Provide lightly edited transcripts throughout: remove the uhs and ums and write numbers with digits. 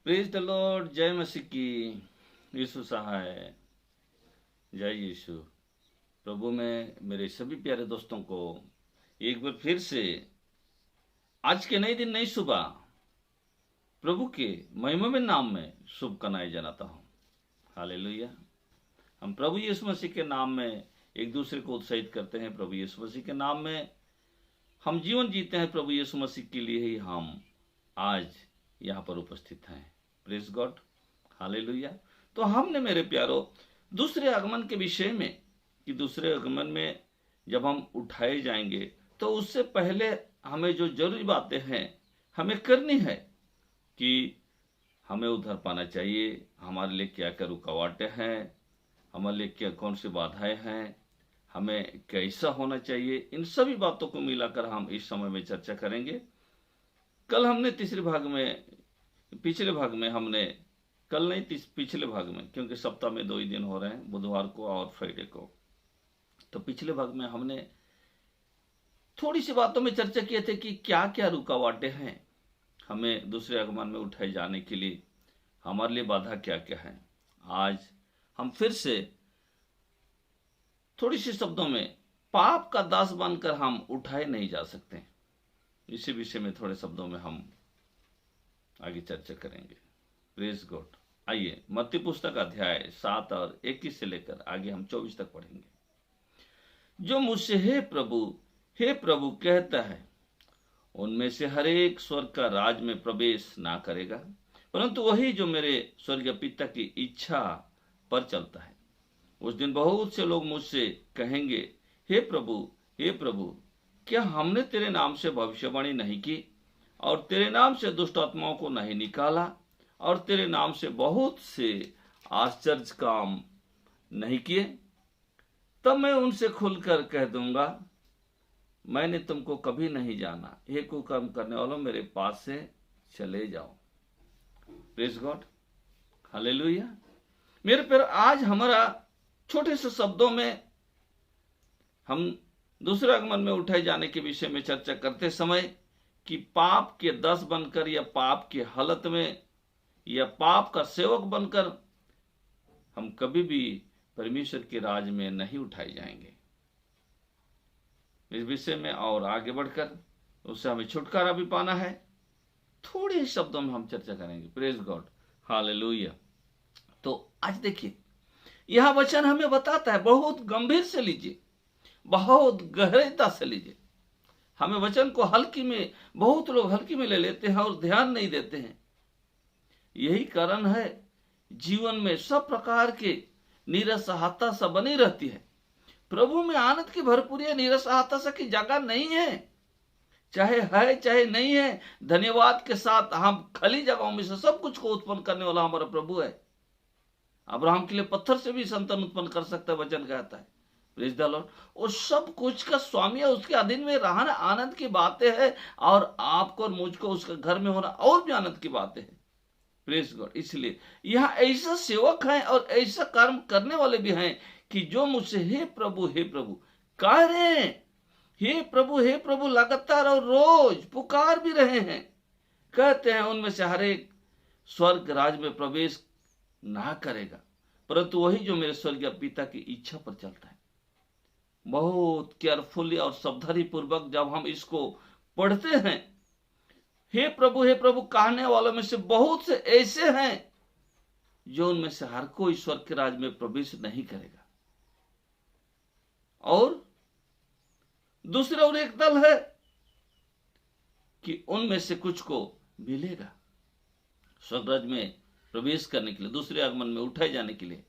Praise the Lord. जय मसीह की। यीशु सहाय। जय यीशु। प्रभु में मेरे सभी प्यारे दोस्तों को एक बार फिर से आज के नए दिन नई सुबह प्रभु के महिमा नाम में शुभकामनाएं जनाता हूँ। हालेलुया। हम प्रभु यीशु मसीह के नाम में एक दूसरे को उत्साहित करते हैं। प्रभु यीशु मसीह के नाम में हम जीवन जीते हैं। प्रभु यीशु मसीह के लिए ही हम आज यहाँ पर उपस्थित हैं। Praise God. हालेलुया। तो हमने मेरे प्यारो दूसरे आगमन के विषय में कि दूसरे आगमन में जब हम उठाए जाएंगे तो उससे पहले हमें जो जरूरी बातें हैं हमें करनी है कि हमें उद्धार पाना चाहिए। हमारे लिए क्या क्या रुकावटें हैं, हमारे लिए क्या कौन सी बाधाएं हैं, हमें कैसा होना चाहिए, इन सभी बातों को मिलाकर हम इस समय में चर्चा करेंगे। कल हमने तीसरे भाग में, पिछले भाग में हमने, कल नहीं पिछले भाग में, क्योंकि सप्ताह में 2 ही दिन हो रहे हैं, बुधवार को और फ्राइडे को। तो पिछले भाग में हमने थोड़ी सी बातों में चर्चा किए थे कि क्या क्या रुकावटें हैं हमें दूसरे आगमन में उठाए जाने के लिए, हमारे लिए बाधा क्या क्या है। आज हम फिर से थोड़ी सी शब्दों में पाप का दास बनकर हम उठाए नहीं जा सकते, इसी विषय में थोड़े शब्दों में हम आगे चर्चा करेंगे। Praise God. आइए मत्ती पुस्तक अध्याय 7 और 21 से लेकर आगे हम 24 तक पढ़ेंगे। जो मुझसे हे प्रभु कहता है, उनमें से हर एक स्वर्ग का राज में प्रवेश ना करेगा, परंतु वही जो मेरे स्वर्गीय पिता की इच्छा पर चलता है। उस दिन बहुत से लोग मुझसे कहेंगे, हे प्रभु, क्या हमने तेरे नाम से भविष्यवाणी नहीं की, और तेरे नाम से दुष्ट आत्माओं को नहीं निकाला, और तेरे नाम से बहुत से आश्चर्य काम नहीं किए? तब मैं उनसे खुलकर कह दूंगा, मैंने तुमको कभी नहीं जाना। हे कुकर्म करने वालों, मेरे पास से चले जाओ। Praise God. हालेलुया। मेरे पर आज हमारा छोटे से शब्दों में हम दूसरे आगमन में उठाए जाने के विषय में चर्चा करते समय कि पाप के दास बनकर या पाप की हालत में या पाप का सेवक बनकर हम कभी भी परमेश्वर के राज में नहीं उठाए जाएंगे। इस विषय में और आगे बढ़कर उससे हमें छुटकारा भी पाना है। थोड़े ही शब्दों में हम चर्चा करेंगे। Praise God. हालेलुया। तो आज देखिए, यह वचन हमें बताता है, बहुत गंभीर से लीजिए, बहुत गहराई से लीजिए। हमें वचन को हल्की में, बहुत लोग हल्की में ले लेते हैं और ध्यान नहीं देते हैं। यही कारण है जीवन में सब प्रकार के निराशा सा बनी रहती है। प्रभु में आनंद की भरपूरी निराशा सा की जगह नहीं है, चाहे चाहे नहीं है। धन्यवाद के साथ हम खाली जगहों में से सब कुछ को उत्पन्न करने वाला हमारा प्रभु है। अब्राहम के लिए पत्थर से भी संतान उत्पन्न कर सकता है, वचन कहता है। Praise the Lord. और सब कुछ का स्वामी है, उसके अधीन में रहना आनंद की बातें हैं, और आपको और मुझको उसके घर में होना और भी आनंद की बातें हैं। Praise God. इसलिए यहाँ ऐसा सेवक है और ऐसा कर्म करने वाले भी हैं कि जो मुझसे हे प्रभु कह रहे हैं। हे प्रभु लगातार और रोज पुकार भी रहे हैं। कहते हैं उनमें से हर एक स्वर्ग राज में प्रवेश ना करेगा, परंतु वही जो मेरे स्वर्गीय पिता की इच्छा पर चलता है। बहुत केयरफुली और सावधानी पूर्वक जब हम इसको पढ़ते हैं, हे प्रभु कहने वालों में से बहुत से ऐसे हैं जो उनमें से हर कोई स्वर्ग के राज में प्रवेश नहीं करेगा। और दूसरा और एक दल है कि उनमें से कुछ को मिलेगा स्वर्ग राज में प्रवेश करने के लिए, दूसरे आगमन में उठाए जाने के लिए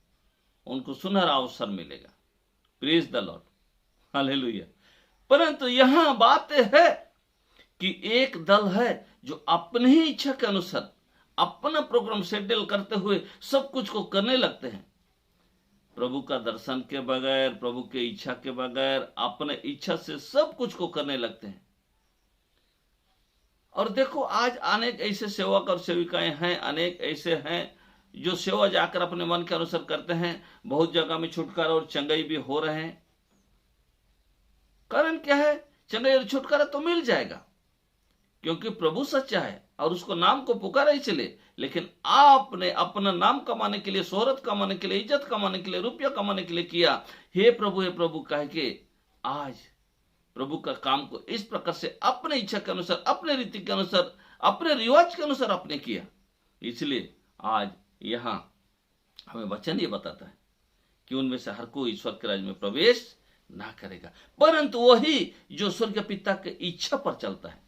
उनको सुनहरा अवसर मिलेगा। Praise the Lord. हालेलुया। परंतु यहां बात है कि एक दल है जो अपनी ही इच्छा के अनुसार अपना प्रोग्राम शेड्यूल करते हुए सब कुछ को करने लगते हैं, प्रभु का दर्शन के बगैर, प्रभु के इच्छा के बगैर, अपने इच्छा से सब कुछ को करने लगते हैं। और देखो, आज अनेक ऐसे सेवक और सेविकाएं हैं, अनेक ऐसे हैं जो सेवा जाकर अपने मन के अनुसार करते हैं। बहुत जगह में छुटकारा और चंगाई भी हो रहे हैं। कारण क्या है? चंगाई और छुटकारा तो मिल जाएगा, क्योंकि प्रभु सच्चा है और उसको नाम को पुकारा इसलिए। लेकिन आपने अपना नाम कमाने के लिए, शोहरत कमाने के लिए, इज्जत कमाने के लिए, रुपया कमाने के लिए किया। हे प्रभु कह के आज प्रभु का काम को इस प्रकार से अपने इच्छा के अनुसार, अपने रीति के अनुसार, अपने रिवाज के अनुसार आपने किया। इसलिए आज यहां हमें वचन ये बताता है कि उनमें से हर कोई ईश्वर के राज्य में प्रवेश ना करेगा, परंतु वही जो स्वर्गीय पिता की इच्छा पर चलता है।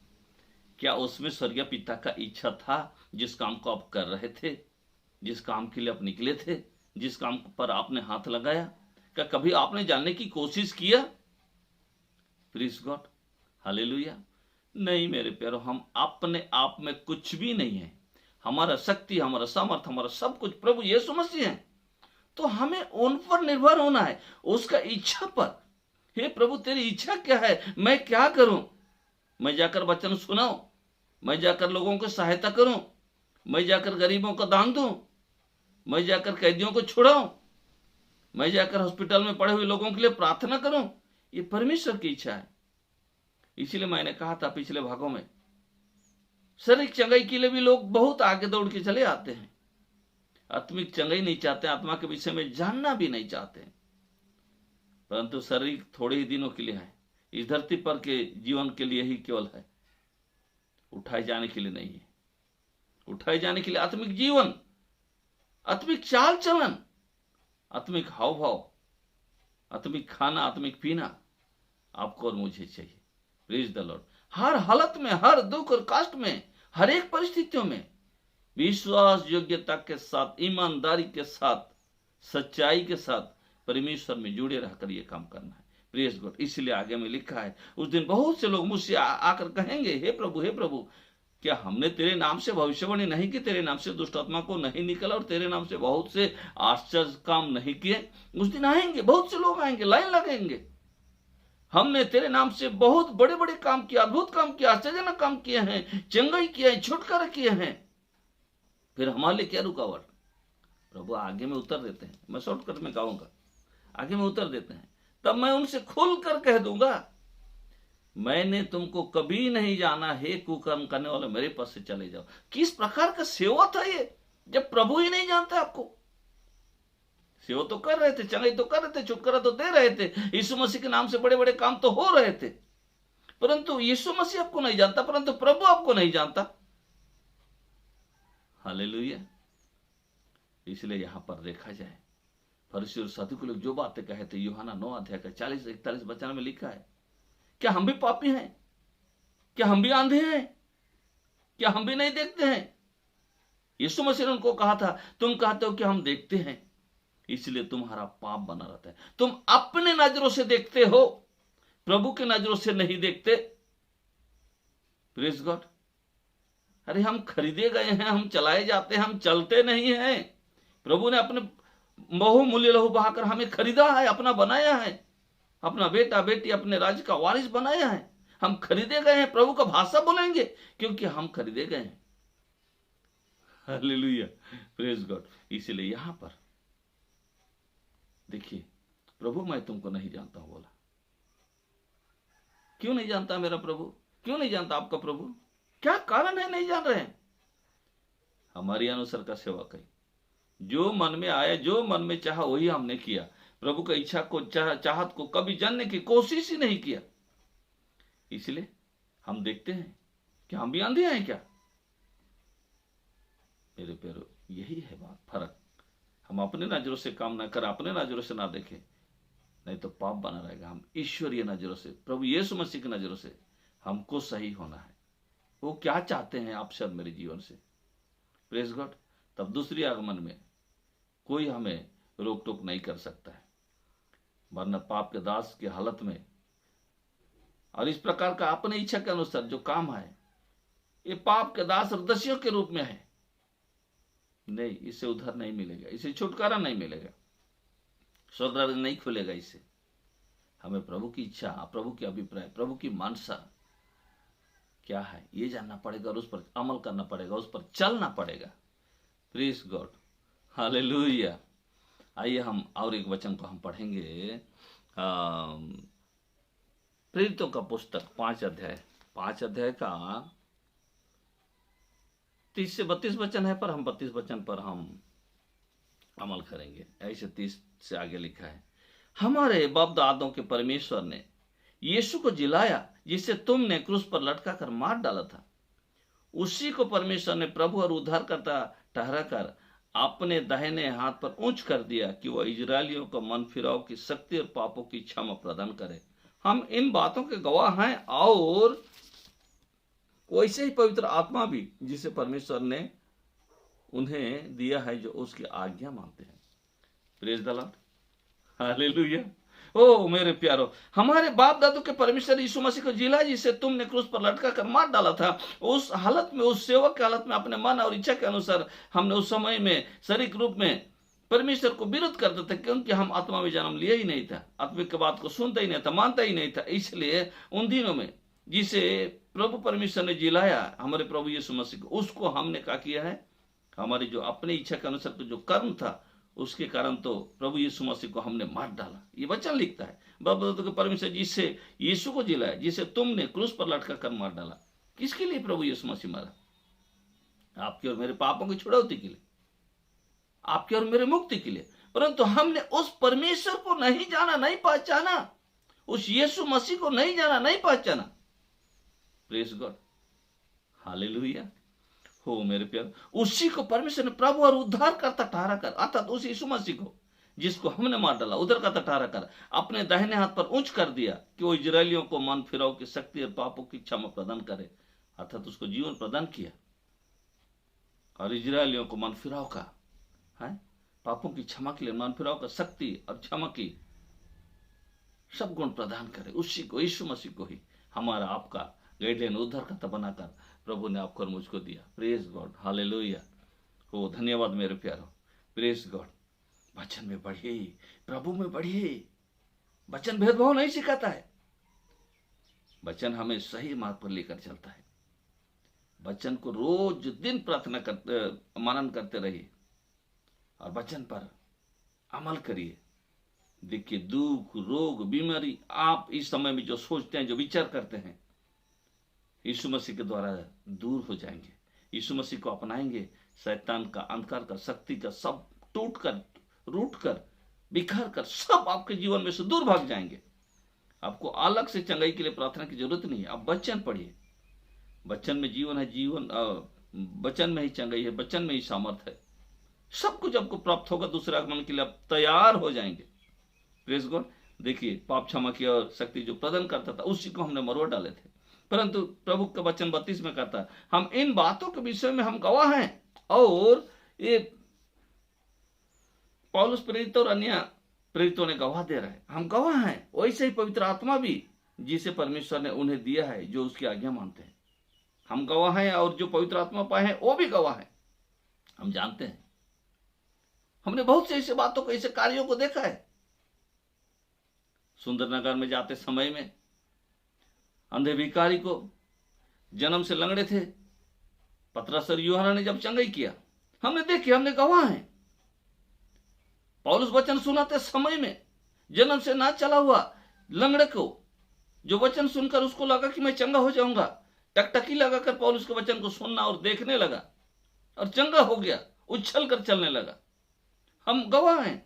क्या उसमें स्वर्गीय पिता का इच्छा था? जिस काम को आप कर रहे थे, जिस काम के लिए आप निकले थे, जिस काम पर आपने हाथ लगाया, क्या कभी आपने जानने की कोशिश किया? Praise God, hallelujah. नहीं मेरे प्यारो, हम अपने आप में कुछ भी नहीं है। हमारा शक्ति, हमारा सामर्थ, हमारा सब कुछ प्रभु यीशु मसीह है। तो हमें उन पर निर्भर होना है, उसका इच्छा पर। हे प्रभु तेरी इच्छा क्या है, मैं क्या करूं? मैं जाकर वचन सुनाऊं, मैं जाकर लोगों को सहायता करूं, मैं जाकर गरीबों को दान दूं, मैं जाकर कैदियों को छुड़ाऊं, मैं जाकर हॉस्पिटल में पड़े हुए लोगों के लिए प्रार्थना करूं? ये परमेश्वर की इच्छा है। इसीलिए मैंने कहा था पिछले भागों में, शारीरिक चंगाई के लिए भी लोग बहुत आगे दौड़ के चले आते हैं, आत्मिक चंगाई नहीं चाहते, आत्मा के विषय में जानना भी नहीं चाहते। परंतु शरीर थोड़े ही दिनों के लिए है, इस धरती पर के जीवन के लिए ही केवल है, उठाए जाने के लिए नहीं है। उठाए जाने के लिए आत्मिक जीवन, आत्मिक चाल चलन, आत्मिक हाव भाव, आत्मिक खाना, आत्मिक पीना आपको और मुझे चाहिए। Praise the Lord. हर हालत में, हर दुख और कष्ट में, हर एक परिस्थितियों में विश्वास योग्यता के साथ, ईमानदारी के साथ, सच्चाई के साथ परमेश्वर में जुड़े रहकर यह काम करना है। Praise God. इसलिए आगे में लिखा है, उस दिन बहुत से लोग मुझसे आकर कहेंगे, हे प्रभु क्या हमने तेरे नाम से भविष्यवाणी नहीं की, तेरे नाम से दुष्ट आत्मा को नहीं निकला और तेरे नाम से बहुत से आश्चर्य काम नहीं किए? उस दिन आएंगे, बहुत से लोग आएंगे, लाइन लगेंगे, हमने तेरे नाम से बहुत बड़े बड़े काम किए, अद्भुत काम किए, आश्चर्यजनक काम किए हैं, चंगाई किया है, छुटकारा किए हैं, फिर हमारे लिए क्या रुकावट? प्रभु आगे में उतर देते हैं, मैं शॉर्टकट में कहूंगा, आगे में उतर देते हैं। तब मैं उनसे खुलकर कह दूंगा, मैंने तुमको कभी नहीं जाना, हे कुकर्म करने वाले, मेरे पास से चले जाओ। किस प्रकार का सेवा था ये, जब प्रभु ही नहीं जानता आपको। सेवा तो कर रहे थे, चंगाई तो कर रहे थे, छुटकारा तो दे रहे थे, यीशु मसीह के नाम से बड़े बड़े काम तो हो रहे थे, परंतु यीशु मसीह आपको नहीं जानता, परंतु प्रभु आपको नहीं जानता। हालेलुया। इसलिए यहां पर देखा जाए, फरीसी और सदूकी लोग जो बातें कहे थे, यूहन्ना 9 अध्याय का 40-41 वचन में लिखा है, क्या हम भी पापी हैं? क्या हम भी आंधे हैं? क्या हम भी नहीं देखते हैं? यीशु मसीह ने उनको कहा था, तुम कहते हो कि हम देखते हैं, इसलिए तुम्हारा पाप बना रहता है। तुम अपने नजरों से देखते हो, प्रभु के नजरों से नहीं देखते। Praise God. अरे हम खरीदे गए हैं, हम चलाए जाते हैं, हम चलते नहीं हैं। प्रभु ने अपने बहुमूल्य लहू बहाकर हमें खरीदा है, अपना बनाया है, अपना बेटा बेटी, अपने राज्य का वारिस बनाया है। हम खरीदे गए हैं, प्रभु का भाषा बोलेंगे क्योंकि हम खरीदे गए हैं। Hallelujah, praise God. इसलिए यहां पर देखिए, प्रभु मैं तुमको नहीं जानता हूं बोला। क्यों नहीं जानता मेरा प्रभु? क्यों नहीं जानता आपका प्रभु? क्या कारण है नहीं जान रहे हैं? हमारी अनुसार का सेवा करी, जो मन में आया, जो मन में चाहा वही हमने किया। प्रभु की इच्छा को, चाहत को कभी जानने की कोशिश ही नहीं किया। इसलिए हम देखते हैं कि हम भी अंधे हैं क्या? मेरे प्यारो, यही है बात, फर्क। हम अपने नजरों से काम ना कर, अपने नजरों से ना देखें, नहीं तो पाप बना रहेगा। हम ईश्वरीय नजरों से, प्रभु यीशु मसीह की नजरों से हमको सही होना है। वो क्या चाहते हैं आपसे और मेरे जीवन से। Praise God. तब दूसरी आगमन में कोई हमें रोक टोक नहीं कर सकता है, वरना पाप के दास की हालत में और इस प्रकार का अपने इच्छा के अनुसार जो काम है, ये पाप के दास और दस्युओं के रूप में है। नहीं, इसे उद्धार नहीं मिलेगा, इसे छुटकारा नहीं मिलेगा, स्वर्ग नहीं खुलेगा। इससे हमें प्रभु की इच्छा, प्रभु की अभिप्राय, प्रभु की मानसा क्या है ये जानना पड़ेगा और उस पर अमल करना पड़ेगा, उस पर चलना पड़ेगा। Praise God, hallelujah. आइए हम और एक वचन को हम पढ़ेंगे, प्रेरितों का पुस्तक 5 अध्याय का 30 से 32 वचन है, पर हम 32 वचन पर हम अमल करेंगे। ऐसे 30 से आगे लिखा है, हमारे बाप दादों के परमेश्वर ने यीशु को जिलाया जिसे तुमने क्रूस पर लटका कर मार डाला था। उसी को परमेश्वर ने प्रभु और उद्धारकर्ता ठहरा कर अपने दाहिने हाथ पर ऊंच कर दिया कि वह इजरायलियों को मन फिराव की शक्ति और पापों की क्षमा प्रदान करे। हम इन बातों के गवाह हैं, और वैसे ही पवित्र आत्मा भी जिसे परमेश्वर ने उन्हें दिया है जो उसकी आज्ञा मानते हैं। Praise the Lord, hallelujah. ओ मेरे प्यारो, हमारे बाप दादों के परमेश्वर यीशु मसीह को जिला जिसे तुमने क्रूस पर लटका कर मार डाला था। उस हालत में, उस सेवक की हालत में, अपने मन और इच्छा के अनुसार हमने उस समय में शारीरिक रूप में परमेश्वर को विरोध करते थे, क्योंकि हम आत्मा में जन्म लिया ही नहीं था, आत्मिक की बात को सुनता ही नहीं था, मानता ही नहीं था। इसलिए उन दिनों में जिसे प्रभु परमेश्वर ने जिलाया, हमारे प्रभु यीशु मसीह को, उसको हमने क्या किया है, हमारी जो अपनी इच्छा के अनुसार जो कर्म था उसके कारण तो प्रभु यीशु मसीह को हमने मार डाला। ये वचन लिखता है, बाप दादों के परमेश्वर जिससे यीशु को जिलाया, जिसे तुमने क्रूस पर लटका कर मार डाला। किसके लिए प्रभु यीशु मसीह मारा? आपके और मेरे पापों की छुड़ौती के लिए, आपके और मेरे मुक्ति के लिए। परंतु हमने उस परमेश्वर को नहीं जाना, नहीं पहचाना, उस यीशु मसीह को नहीं जाना, नहीं पहचाना। Praise God, hallelujah. हो मेरे प्यार, उसी को परमेश्वर ने प्रभु और उद्धार करता ठहरा कर, अर्थात उस यीशु मसीह को जिसको हमने मार डाला, उद्धार करता ठहरा कर अपने दाहिने हाथ पर ऊंच कर दिया कि वो इजरायलियों को मन फिराव की शक्ति और पापों की क्षमा प्रदान करे, अर्थात उसको जीवन प्रदान किया और इजरायलियों को मन फिराव का है, पापों की क्षमा के लिए मन फिराव का शक्ति और क्षमा की सब गुण प्रदान करे। उसी को, यीशु मसीह को ही हमारा आपका गाइडलाइन उद्धारकर्ता बनाकर प्रभु ने आपको और मुझको दिया। Praise God, hallelujah. हो धन्यवाद मेरे प्यारो, प्रेज गॉड। वचन में बढ़िए, प्रभु में बढ़िए। वचन भेदभाव नहीं सिखाता है, वचन हमें सही मार्ग पर लेकर चलता है। वचन को रोज दिन प्रार्थना करते, मनन करते रहिए और वचन पर अमल करिए। देखिए, दुख, रोग, बीमारी आप इस समय में जो सोचते हैं, जो विचार करते हैं, यीशु मसीह के द्वारा दूर हो जाएंगे। यीशु मसीह को अपनाएंगे, शैतान का, अंधकार का, शक्ति का सब टूट कर, रूट कर, बिखर कर सब आपके जीवन में से दूर भाग जाएंगे। आपको अलग से चंगाई के लिए प्रार्थना की जरूरत नहीं है। आप वचन पढ़िए, वचन में जीवन है, जीवन वचन में ही चंगाई है, वचन में ही सामर्थ है। सब कुछ आपको प्राप्त होगा, दूसरे आगमन के लिए आप तैयार हो जाएंगे। Praise God. देखिए, पाप क्षमा की और शक्ति जो प्रदान करता था, उसी को हमने मरवा डाले थे। परंतु प्रभु का वचन 32 में कहता है, हम इन बातों के विषय में हम गवाह हैं। और ये पौलुस प्रेरित और अन्य प्रेरितों ने गवाह दे रहे हैं, हम गवाह हैं। वैसे ही पवित्र आत्मा भी जिसे परमेश्वर ने उन्हें दिया है, जो उसकी आज्ञा मानते हैं, हम गवाह हैं। और जो पवित्र आत्मा पाए हैं वो भी गवाह हैं। हम जानते हैं, हमने बहुत से ऐसे बातों को, ऐसे कार्यों को देखा है। सुंदरनगर में जाते समय में अंधे भिखारी को, जन्म से लंगड़े थे, पतरस और यूहन्ना ने जब चंगाई किया, हमने देखी, हमने गवाह हैं। पौलुस वचन सुनाते समय में जन्म से ना चला हुआ लंगड़े को, जो वचन सुनकर उसको लगा कि मैं चंगा हो जाऊंगा, टकटकी लगाकर पौलुस के वचन को सुनना और देखने लगा और चंगा हो गया, उछल कर चलने लगा। हम गवाह हैं।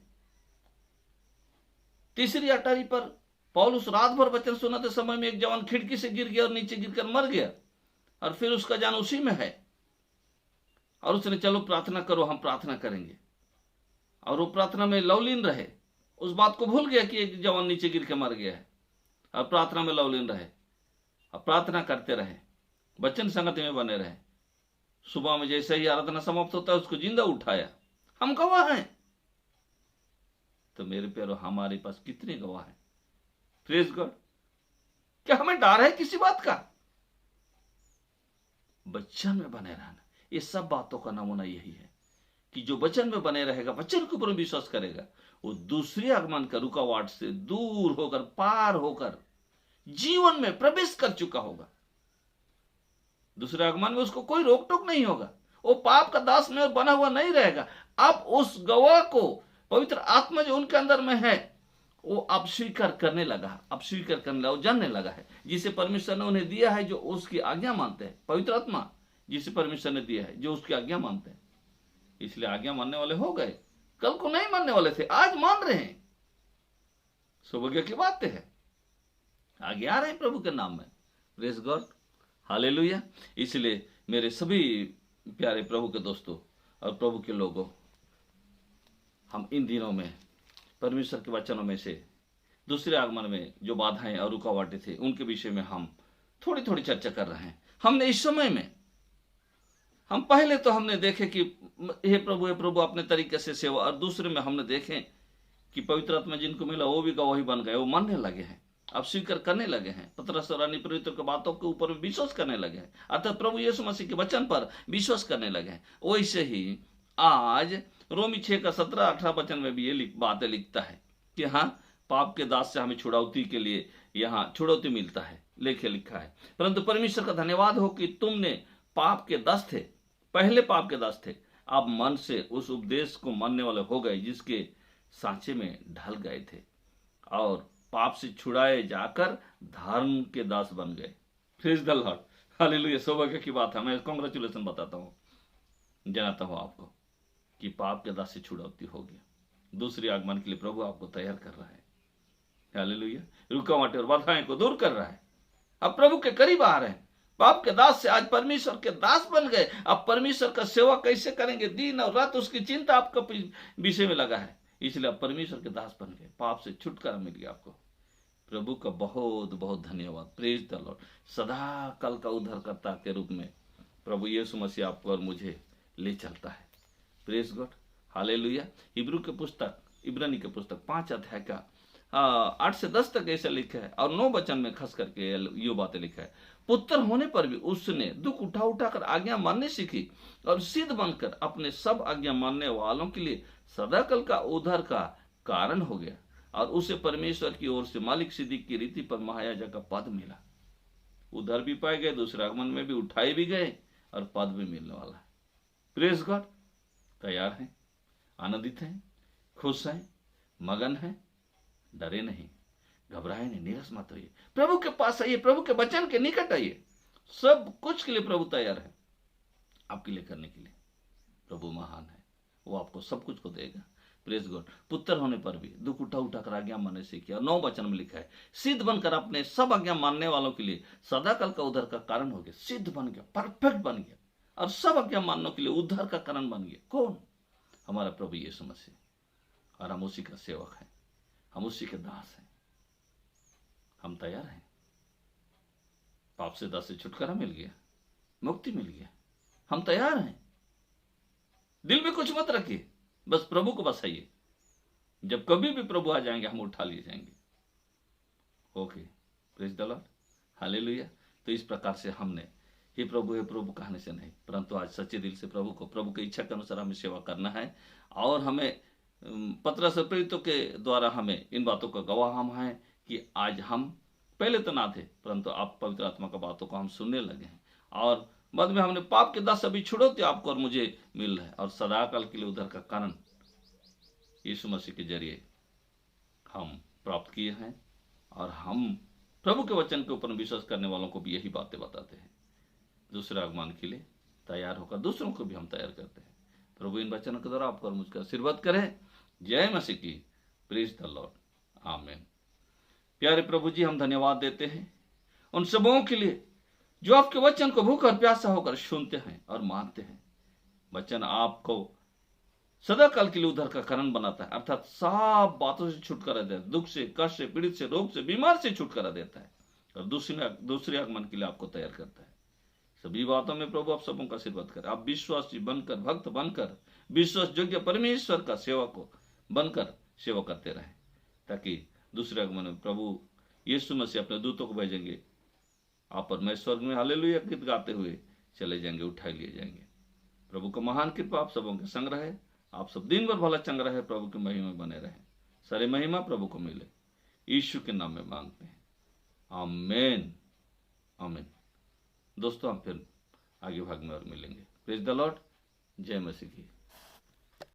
तीसरी अटारी पर पौलुस रात भर वचन सुनाते समय में एक जवान खिड़की से गिर गया और नीचे गिरकर मर गया, और फिर उसका जान उसी में है। और उसने, चलो प्रार्थना करो, हम प्रार्थना करेंगे। और वो प्रार्थना में लवलीन रहे, उस बात को भूल गया कि एक जवान नीचे गिर के मर गया है, और प्रार्थना में लवलीन रहे और प्रार्थना करते रहे, वचन संगति में बने रहे। सुबह में जैसे ही आराधना समाप्त होता है, उसको जिंदा उठाया। हम गवाह हैं। तो मेरे प्यारो, हमारे पास कितने गवाह हैं? Praise God. क्या हमें डर है किसी बात का? वचन में बने रहना। ये सब बातों का नमूना यही है कि जो वचन में बने रहेगा, वचन के ऊपर विश्वास करेगा, वो दूसरे आगमन का रुकावट से दूर होकर, पार होकर जीवन में प्रवेश कर चुका होगा। दूसरे आगमन में उसको कोई रोक टोक नहीं होगा। वो पाप का दास में और बना हुआ नहीं रहेगा। अब उस गवाह को पवित्र आत्मा जो उनके अंदर में है, वो अब स्वीकार करने लगा, अब स्वीकार करने लगा, जानने लगा है, जिसे परमेश्वर ने उन्हें दिया है, जो उसकी आज्ञा मानते हैं। पवित्र आत्मा जिसे परमेश्वर ने दिया है, जो उसकी आज्ञा मानते हैं। इसलिए आज्ञा मानने वाले हो गए। कल को नहीं मानने वाले थे, आज मान रहे हैं। सौभाग्य की बात है, आगे आ रहे हैं प्रभु के नाम में। Praise God, hallelujah. इसलिए मेरे सभी प्यारे प्रभु के दोस्तों और प्रभु के लोगों, हम इन दिनों में परमेश्वर के वचनों में से दूसरे आगमन में जो बाधाएं और रुकावटें थे, उनके विषय में हम थोड़ी थोड़ी चर्चा कर रहे हैं। हमने इस समय में, हम पहले तो हमने देखे कि हे प्रभु अपने तरीके से सेवा, और दूसरे में हमने देखे कि पवित्र आत्मा जिनको मिला वो भी गवाही बन गए, वो मानने लगे हैं, अब स्वीकार करने लगे हैं, पतरस और अन्य प्रेरितों की बातों के ऊपर विश्वास करने लगे हैं, अर्थात प्रभु यीशु मसीह के वचन पर विश्वास करने लगे हैं। वैसे ही आज रोमी 6 का 17-18 वचन में भी ये बातें लिखता है कि हाँ, पाप के दास से हमें छुड़ौती के लिए यहाँ छुड़ौती मिलता है, लेखे लिखा है। परंतु परमेश्वर का धन्यवाद हो कि तुमने पाप के दास थे, पहले पाप के दास थे, आप मन से उस उपदेश को मानने वाले हो गए जिसके सांचे में ढल गए थे, और पाप से छुड़ाए जाकर धर्म के दास बन गए। Praise the Lord, hallelujah. सौभाग्य की बात है, मैं कांग्रेचुलेशन बताता हूँ, जनाता हूँ आपको कि पाप के दास से छुड़ौती हो गया। दूसरी आगमन के लिए प्रभु आपको तैयार कर रहा है, हालेलुया। रुकावटें और बाधाएं को दूर कर रहा है। अब प्रभु के करीब आ रहे हैं। पाप के दास से आज परमेश्वर के दास बन गए। अब परमेश्वर का सेवा कैसे करेंगे, दिन और रात उसकी चिंता आपका विषय में लगा है, इसलिए आप परमेश्वर के दास बन गए। पाप से छुटकारा मिल गया आपको। प्रभु का बहुत बहुत धन्यवाद। Praise the Lord. सदा कल का उद्धारकर्ता के रूप में प्रभु यीशु मसीह आपको और मुझे ले चलता है। Praise God, hallelujah. हिब्रू के पुस्तक, इब्रानी के पुस्तक 5 अध्याय का 8 से 10 तक ऐसा लिखा है, और 9 वचन में खास करके ये बातें लिखा है। पुत्र होने पर भी उसने दुख उठा उठाकर आज्ञा मानने सीखी, और सिद्ध बनकर अपने सब आज्ञा मानने वालों के लिए सदाकल का उद्धार का कारण हो गया, और उसे परमेश्वर की ओर से मालिक सिद्दीक की रीति पर महायाजक का पद मिला। उद्धार भी पाए गए, दूसरे आगमन में भी उठाए भी गए, और पद भी मिलने वाला है। Praise God. तैयार हैं, आनंदित हैं, खुश हैं, मगन हैं, डरे नहीं, घबराए नहीं, निराश मत होइए। प्रभु के पास आइए, प्रभु के वचन के निकट आइए। सब कुछ के लिए प्रभु तैयार है आपके लिए करने के लिए। प्रभु महान है, वो आपको सब कुछ को देगा। Praise God. पुत्र होने पर भी दुख उठा उठाकर आज्ञा मानने से किया। 9 वचन में लिखा है, सिद्ध बनकर अपने सब आज्ञा मानने वालों के लिए सदाकाल का उद्धार का कारण हो गया। सिद्ध बन गया, परफेक्ट बन गया, और सब आज्ञा मानने के लिए उद्धार का कारण बन गया। कौन? हमारा प्रभु यीशु मसीह, और हम उसी का सेवक हैं, हम उसी के दास हैं। हम तैयार हैं। पाप से दास से छुटकारा मिल गया, मुक्ति मिल गया, हम तैयार हैं। दिल में कुछ मत रखिए, बस प्रभु को बसाइए। जब कभी भी प्रभु आ जाएंगे, हम उठा लिए जाएंगे। Okay, praise the Lord, hallelujah. तो इस प्रकार से हमने हे प्रभु कहने से नहीं, परंतु आज सच्चे दिल से प्रभु को, प्रभु की इच्छा के अनुसार हमें सेवा करना है। और हमें पतरस और प्रेरितों के द्वारा हमें इन बातों का गवाह हम हैं कि आज हम, पहले तो ना थे, परंतु आप पवित्र आत्मा का बातों को हम सुनने लगे हैं, और बाद में हमने पाप के दास अभी छुड़ौती आपको और मुझे मिल रहा है, और सदाकाल के लिए उद्धार का कारण यीशु मसीह के जरिए हम प्राप्त किए हैं। और हम प्रभु के वचन के ऊपर विश्वास करने वालों को भी यही बातें बताते हैं। दूसरे आगमन के लिए तैयार होकर दूसरों को भी हम तैयार करते हैं। प्रभु इन वचनों के द्वारा आपको और मुझको आशीर्वाद करे। जय मसीह की। प्रेज द लॉर्ड, आमीन। प्यारे प्रभु जी, हम धन्यवाद देते हैं उन सबों के लिए जो आपके वचन को भूख और प्यासा होकर सुनते हैं और मानते हैं। वचन आपको सदाकाल के लिए उद्धार का कारण बनाता है, अर्थात सब बातों से छुटकारा देता है, दुख से, कष्ट से, पीड़ित से, रोग से, बीमार से छुटकारा देता है, और दूसरे आगमन के लिए आपको तैयार करता है। सभी बातों में प्रभु आप सबों का आशीर्वाद करें। आप विश्वासी बनकर, भक्त बनकर, विश्वास योग्य परमेश्वर का सेवक बनकर सेवा करते रहें, ताकि दूसरे आगमन में प्रभु यीशु मसीह अपने दूतों को भेजेंगे, आप और मैं स्वर्ग में हालेलुया गीत गाते हुए चले जाएंगे, उठा लिए जाएंगे। प्रभु का महान कृपा आप सबों के संग रहे। आप सब दिन भर भला चंग रहे, प्रभु की महिमा में बने रहे। सारी महिमा प्रभु को मिले, यीशु के नाम में मांगते हैं, आमीन, आमीन। दोस्तों, हम फिर आगे भाग में और मिलेंगे। Praise the Lord. जय मसीह की।